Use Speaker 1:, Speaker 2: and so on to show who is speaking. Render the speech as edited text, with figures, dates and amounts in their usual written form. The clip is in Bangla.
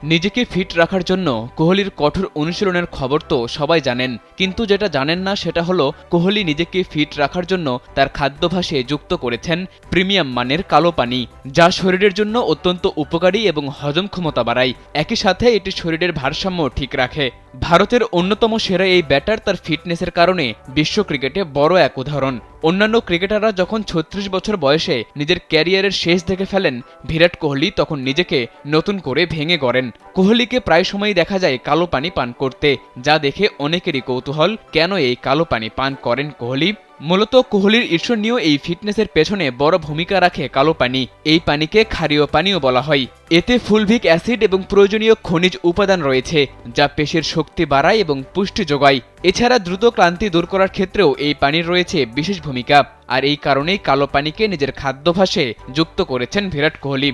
Speaker 1: নিজেকে ফিট রাখার জন্য কোহলির কঠোর অনুশীলনের খবর তো সবাই জানেন, কিন্তু যেটা জানেন না সেটা হলো কোহলি নিজেকে ফিট রাখার জন্য তার খাদ্যাভ্যাসে যুক্ত করেছেন প্রিমিয়াম মানের কালো পানি, যা শরীরের জন্য অত্যন্ত উপকারী এবং হজম ক্ষমতা বাড়ায়। একই সাথে এটি শরীরের ভারসাম্য ঠিক রাখে। ভারতের অন্যতম সেরা এই ব্যাটার তার ফিটনেসের কারণে বিশ্ব ক্রিকেটে বড় এক উদাহরণ। অন্যান্য ক্রিকেটাররা যখন ৩৬ বছর বয়সে নিজের ক্যারিয়ারের শেষ দেখে ফেলেন, বিরাট কোহলি তখন নিজেকে নতুন করে ভেঙে গড়েন। কোহলিকে প্রায় সময়ই দেখা যায় কালো পানি পান করতে, যা দেখে অনেকেরই কৌতূহল কেন এই কালো পানি পান করেন কোহলি। মূলত কোহলির ঈর্ষণীয় এই ফিটনেসের পেছনে বড় ভূমিকা রাখে কালো পানি। এই পানিকে ক্ষারীয় পানিও বলা হয়। এতে ফুলভিক অ্যাসিড এবং প্রয়োজনীয় খনিজ উপাদান রয়েছে, যা পেশির শক্তি বাড়ায় এবং পুষ্টি যোগায়। এছাড়া দ্রুত ক্লান্তি দূর করার ক্ষেত্রেও এই পানির রয়েছে বিশেষ ভূমিকা। আর এই কারণেই কালো পানিকে নিজের খাদ্যাভ্যাসে যুক্ত করেছেন বিরাট কোহলি।